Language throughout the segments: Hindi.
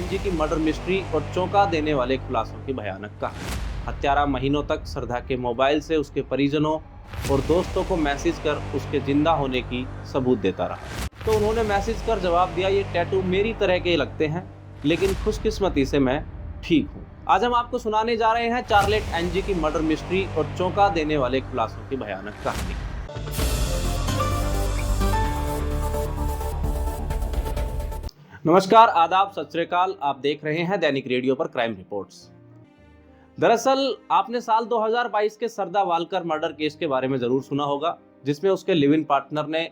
एनजी की मर्डर मिस्ट्री और चौंका देने वाले खुलासों की भयानक कहानी। हत्यारा महीनों तक श्रद्धा के मोबाइल से उसके परिजनों और दोस्तों को मैसेज कर उसके जिंदा होने की सबूत देता रहा। तो उन्होंने मैसेज कर जवाब दिया, ये टैटू मेरी तरह के लगते हैं, लेकिन खुशकिस्मती से मैं ठीक हूँ। आज हम आपको सुनाने जा रहे हैं चार्लेट एनजी की मर्डर मिस्ट्री और चौंका देने वाले खुलासों की भयानक कहानी। नमस्कार, आदाब, सत श्री अकाल। आप देख रहे हैं दैनिक रेडियो पर क्राइम रिपोर्ट्स। दरअसल आपने साल 2022 के सरदा वालकर मर्डर केस के बारे में जरूर सुना होगा, जिसमें उसके लिव इन पार्टनर ने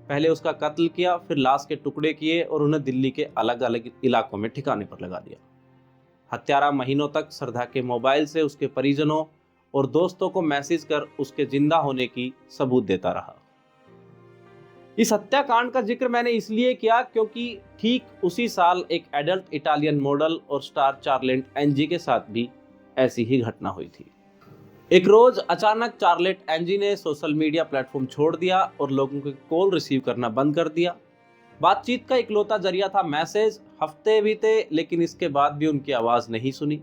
पहले उसका कत्ल किया, फिर लाश के टुकड़े किए और उन्हें दिल्ली के अलग अलग इलाकों में ठिकाने पर लगा दिया। हत्यारा महीनों तक श्रद्धा के मोबाइल से उसके परिजनों और दोस्तों को मैसेज कर उसके जिंदा होने की सबूत देता रहा। इस हत्याकांड का जिक्र मैंने इसलिए किया क्योंकि ठीक उसी साल एक एडल्ट इटालियन मॉडल और स्टार चार्लेट एनजी के साथ भी ऐसी ही घटना हुई थी। एक रोज अचानक चार्लेट एनजी ने सोशल मीडिया प्लेटफॉर्म छोड़ दिया और लोगों के कॉल रिसीव करना बंद कर दिया। बातचीत का इकलौता जरिया था मैसेज। हफ्ते बीते, लेकिन इसके बाद भी उनकी आवाज नहीं सुनी।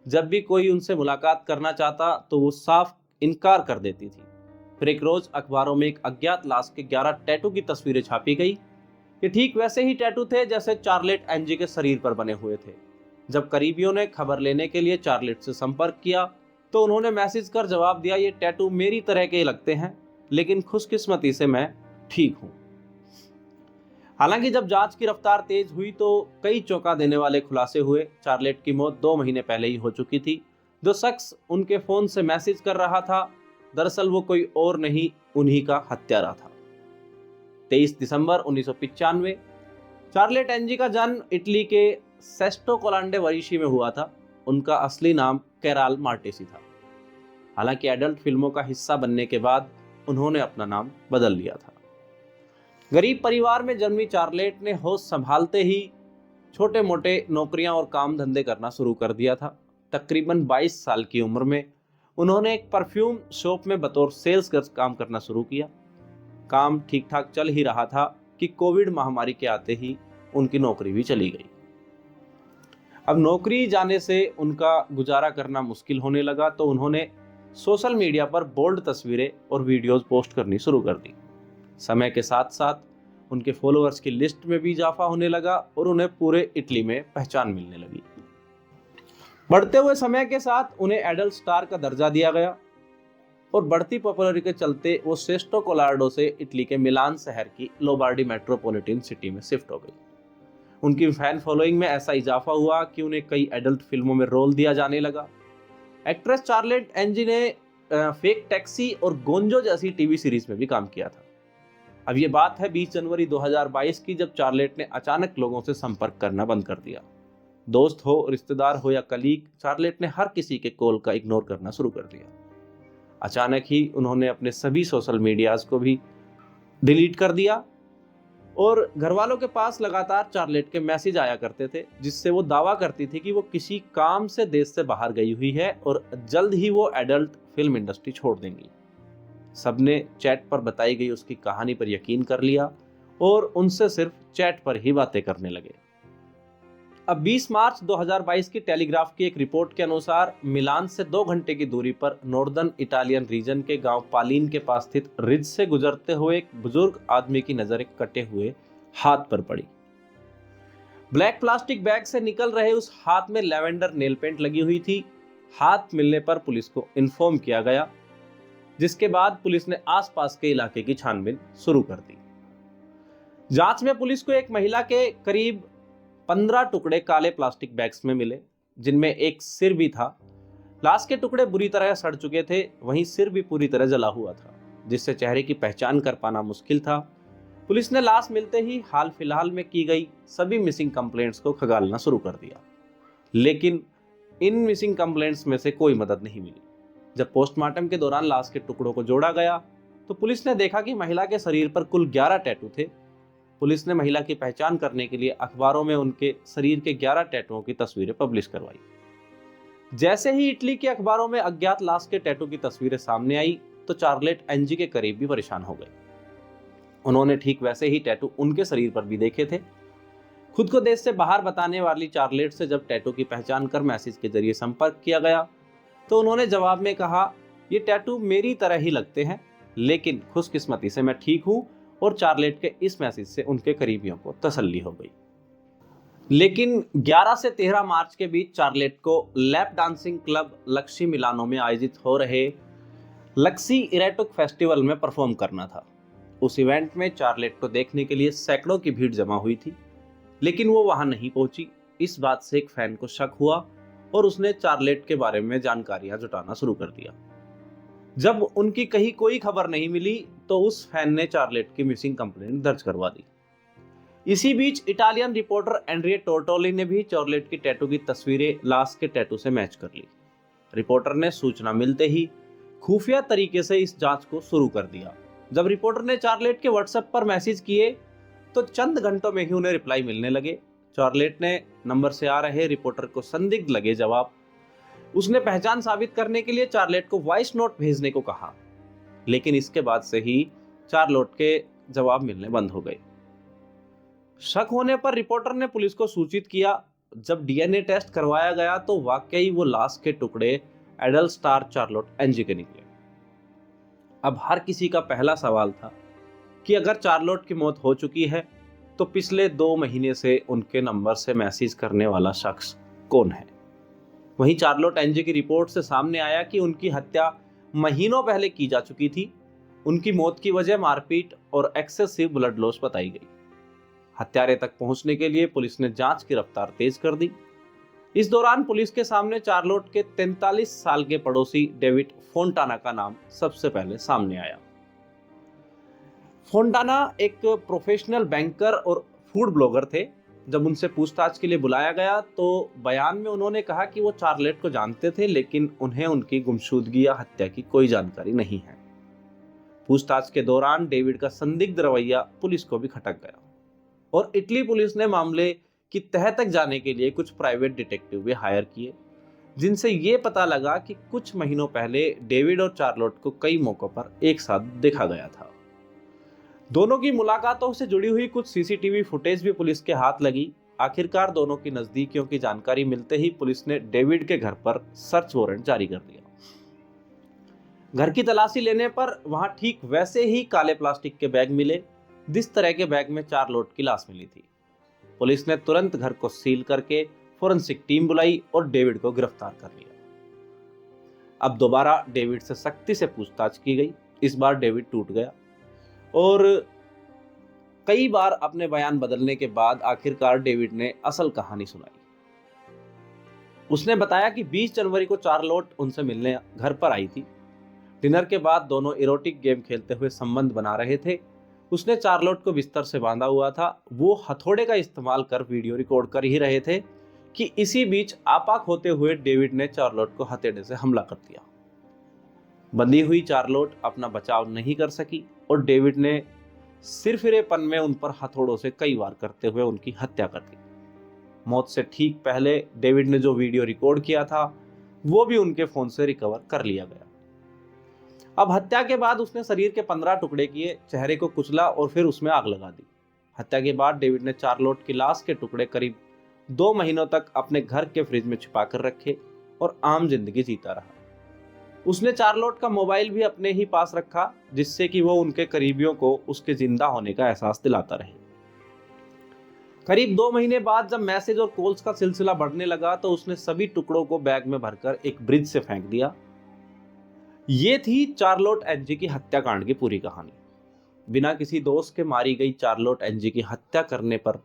जब भी कोई उनसे मुलाकात करना चाहता तो वो साफ इनकार कर देती थी। फिर एक रोज अखबारों में एक अज्ञात लाश के 11 टैटू की तस्वीरें छापी गई। ये ठीक वैसे ही टैटू थे जैसे चार्लेट एनजी के शरीर पर बने हुए थे। जब करीबियों ने खबर लेने के लिए चार्लेट से संपर्क किया तो उन्होंने मैसेज कर जवाब दिया, ये टैटू मेरी तरह के लगते हैं, लेकिन खुशकिस्मती से मैं ठीक हूं। हालांकि जब जांच की रफ्तार तेज हुई तो कई चौंका देने वाले खुलासे हुए। चार्लेट की मौत 2 महीने पहले ही हो चुकी थी। जो शख्स उनके फोन से मैसेज कर रहा था, दरअसल वो कोई और नहीं, उन्हीं का हत्यारा था। 23 दिसंबर 1995 चार्लेट एनजी का जन्म इटली के सेस्टो कोलांडे वरीशी में हुआ था। उनका असली नाम कैराल मार्टेसी था। हालांकि एडल्ट फिल्मों का हिस्सा बनने के बाद उन्होंने अपना नाम बदल लिया था। गरीब परिवार में जन्मी चार्लेट ने होश संभालते ही छोटे मोटे नौकरियां और काम धंधे करना शुरू कर दिया था। तकरीबन 22 साल की उम्र में उन्होंने एक परफ्यूम शॉप में बतौर सेल्स गर्ल काम करना शुरू किया। काम ठीक ठाक चल ही रहा था कि कोविड महामारी के आते ही उनकी नौकरी भी चली गई। अब नौकरी जाने से उनका गुजारा करना मुश्किल होने लगा तो उन्होंने सोशल मीडिया पर बोल्ड तस्वीरें और वीडियोस पोस्ट करनी शुरू कर दी। समय के साथ साथ उनके फॉलोअर्स की लिस्ट में भी इजाफा होने लगा और उन्हें पूरे इटली में पहचान मिलने लगी। बढ़ते हुए समय के साथ उन्हें एडल्ट स्टार का दर्जा दिया गया और बढ़ती पॉपुलरिटी के चलते वो सेस्टो कोलार्डो से इटली के मिलान शहर की लोबार्डी मेट्रोपॉलिटन सिटी में शिफ्ट हो गई। उनकी फैन फॉलोइंग में ऐसा इजाफा हुआ कि उन्हें कई एडल्ट फिल्मों में रोल दिया जाने लगा। एक्ट्रेस चार्लेट एनजी ने फेक टैक्सी और गोंजो जैसी टीवी सीरीज में भी काम किया था। अब ये बात है 20 जनवरी 2022 की, जब चार्लेट ने अचानक लोगों से संपर्क करना बंद कर दिया। दोस्त हो, रिश्तेदार हो या कलीग, चार्लेट ने हर किसी के कॉल का इग्नोर करना शुरू कर दिया। अचानक ही उन्होंने अपने सभी सोशल मीडियाज को भी डिलीट कर दिया और घर वालों के पास लगातार चार्लेट के मैसेज आया करते थे, जिससे वो दावा करती थी कि वो किसी काम से देश से बाहर गई हुई है और जल्द ही वो एडल्ट फिल्म इंडस्ट्री छोड़ देंगी। सबने चैट पर बताई गई उसकी कहानी पर यकीन कर लिया और उनसे सिर्फ चैट पर ही बातें करने लगे। अब 20 मार्च 2022 की टेलीग्राफ की एक रिपोर्ट के अनुसार मिलान से 2 घंटे की दूरी पर नॉर्दर्न इटालियन रीजन के गांव पालीन के पास स्थित रिज से गुजरते हुए एक बुजुर्ग आदमी की नजर एक कटे हुए हाथ पर पड़ी। ब्लैक प्लास्टिक बैग से निकल रहे उस हाथ में लैवेंडर नेल पेंट लगी हुई थी। हाथ मिलने पर पुलिस को इन्फॉर्म किया गया, जिसके बाद पुलिस ने आसपास के इलाके की छानबीन शुरू कर दी। जांच में पुलिस को एक महिला के करीब 15 टुकड़े काले प्लास्टिक बैग्स में मिले, जिनमें एक सिर भी था। लाश के टुकड़े बुरी तरह सड़ चुके थे, वहीं सिर भी पूरी तरह जला हुआ था, जिससे चेहरे की पहचान कर पाना मुश्किल था। पुलिस ने लाश मिलते ही हाल फिलहाल में की गई सभी मिसिंग कंप्लेंट्स को खंगालना शुरू कर दिया, लेकिन इन मिसिंग कंप्लेंट्स में से कोई मदद नहीं मिली। जब पोस्टमार्टम के दौरान लाश के टुकड़ों को जोड़ा गया तो पुलिस ने देखा कि महिला के शरीर पर कुल 11 टैटू थे। पुलिस ने महिला की पहचान करने के लिए अखबारों में उनके शरीर के 11 टैटुओं की तस्वीरें पब्लिश करवाई। जैसे ही इटली के अखबारों में अज्ञात लाश के टैटू की तस्वीरें सामने आई तो चार्लेट एनजी के करीब भी परेशान हो गए। उन्होंने ठीक वैसे ही टैटू उनके शरीर पर भी देखे थे। खुद को देश से बाहर बताने वाली चार्लेट से जब टैटू की पहचान कर मैसेज के जरिए संपर्क किया गया तो उन्होंने जवाब में कहा, ये टैटू मेरी तरह ही लगते हैं, लेकिन खुशकिस्मती से मैं ठीक हूं। और चार्लेट के इस मैसेज से उनके करीबियों को तसल्ली हो गई। लेकिन 11 से 13 मार्च के बीच चार्लेट को लैप डांसिंग क्लब लक्सी मिलानो में आयोजित हो रहे लक्सी इरेटुक फेस्टिवल में परफॉर्म करना था। उस इवेंट में चार्लेट को देखने के लिए सैकड़ों की भीड़ जमा हुई थी, लेकिन वो वहां नहीं पहुंची। इस बात से एक फैन को शक हुआ और उसने चार्लेट के बारे में जानकारियां जुटाना शुरू कर दिया। जब उनकी कहीं कोई खबर नहीं मिली तो उस फैन ने चार्लेट की मिसिंग कंप्लेंट दर्ज करवा दी। इसी बीच इटालियन रिपोर्टर एंड्रिया टोर्टोली ने भी चार्लेट की टैटू की तस्वीरें लाश के टैटू से मैच कर ली। रिपोर्टर ने सूचना मिलते ही खुफिया तरीके से इस जांच को शुरू कर दिया। जब रिपोर्टर ने चार्लेट के व्हाट्सएप पर मैसेज किए तो चंद घंटों में ही उन्हें रिप्लाई मिलने लगे। चार्लेट ने नंबर से आ रहे रिपोर्टर को संदिग्ध लगे जवाब। उसने पहचान साबित करने के लिए चार्लेट को वॉइस नोट भेजने को कहा, लेकिन इसके बाद से ही चार्लेट के जवाब मिलने बंद हो गए। शक होने पर रिपोर्टर ने पुलिस को सूचित किया। जब डीएनए टेस्ट करवाया गया तो वाकई वो लाश के टुकड़े एडल स्टार चार्लोट एनजी के निकले। अब हर किसी का पहला सवाल था कि अगर चार्लोट की मौत हो चुकी है तो पिछले 2 महीने से उनके नंबर से मैसेज करने वाला शख्स कौन है। वहीं चार्लोट एनजी की रिपोर्ट से सामने आया कि उनकी हत्या महीनों पहले की जा चुकी थी। उनकी मौत की वजह मारपीट और एक्सेसिव ब्लड लॉस बताई गई। हत्यारे तक पहुंचने के लिए पुलिस ने जांच की रफ्तार तेज कर दी। इस दौरान पुलिस के सामने चार्लोट के 43 साल के पड़ोसी डेविड फोंटाना का नाम सबसे पहले सामने आया। फोंटाना एक प्रोफेशनल बैंकर और फूड ब्लॉगर थे। जब उनसे पूछताछ के लिए बुलाया गया तो बयान में उन्होंने कहा कि वो चार्लेट को जानते थे, लेकिन उन्हें उनकी गुमशुदगी या हत्या की कोई जानकारी नहीं है। पूछताछ के दौरान डेविड का संदिग्ध रवैया पुलिस को भी खटक गया और इटली पुलिस ने मामले की तह तक जाने के लिए कुछ प्राइवेट डिटेक्टिव भी हायर किए, जिनसे ये पता लगा कि कुछ महीनों पहले डेविड और चार्लोट को कई मौकों पर एक साथ देखा गया था। दोनों की मुलाकातों से जुड़ी हुई कुछ सीसीटीवी फुटेज भी पुलिस के हाथ लगी। आखिरकार दोनों की नजदीकियों की जानकारी मिलते ही पुलिस ने डेविड के घर पर सर्च वारंट जारी कर दिया। घर की तलाशी लेने पर वहां ठीक वैसे ही काले प्लास्टिक के बैग मिले जिस तरह के बैग में चार्लोट की लाश मिली थी। पुलिस ने तुरंत घर को सील करके फोरेंसिक टीम बुलाई और डेविड को गिरफ्तार कर लिया। अब दोबारा डेविड से सख्ती से पूछताछ की गई। इस बार डेविड टूट गया और कई बार अपने बयान बदलने के बाद आखिरकार डेविड ने असल कहानी सुनाई। उसने बताया कि 20 जनवरी को चार्लोट उनसे मिलने घर पर आई थी। डिनर के बाद दोनों इरोटिक गेम खेलते हुए संबंध बना रहे थे। उसने चार्लोट को बिस्तर से बांधा हुआ था। वो हथौड़े का इस्तेमाल कर वीडियो रिकॉर्ड कर ही रहे थे कि इसी बीच आपाक होते हुए डेविड ने चार्लोट को हथौड़े से हमला कर दिया। बंधी हुई चार्लोट अपना बचाव नहीं कर सकी और डेविड ने सिरफिरेपन में उन पर हथौड़ों से कई वार करते हुए उनकी हत्या कर दी। मौत से ठीक पहले डेविड ने जो वीडियो रिकॉर्ड किया था वो भी उनके फोन से रिकवर कर लिया गया। अब हत्या के बाद उसने शरीर के 15 टुकड़े किए, चेहरे को कुचला और फिर उसमें आग लगा दी। हत्या के बाद डेविड ने चार्लोट की लाश के टुकड़े करीब 2 महीनों तक अपने घर के फ्रिज में छिपा कर रखे और आम जिंदगी जीता रहा। उसने चार्लोट का मोबाइल भी अपने ही पास रखा, जिससे कि वो उनके करीबियों को उसके जिंदा होने का एहसास दिलाता रहे। करीब 2 महीने बाद जब मैसेज और कॉल्स का सिलसिला बढ़ने लगा तो उसने सभी टुकड़ों को बैग में भरकर एक ब्रिज से फेंक दिया। ये थी चार्लोट एनजी की हत्याकांड की पूरी कहानी। बिना किसी दोष के मारी गई चार्लोट एनजी की हत्या करने पर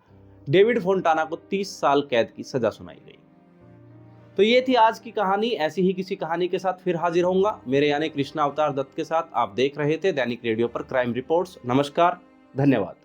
डेविड फोंटाना को 30 साल कैद की सजा सुनाई गई। तो ये थी आज की कहानी। ऐसी ही किसी कहानी के साथ फिर हाजिर होऊंगा, मेरे यानी कृष्णा अवतार दत्त के साथ। आप देख रहे थे दैनिक रेडियो पर क्राइम रिपोर्ट्स। नमस्कार, धन्यवाद।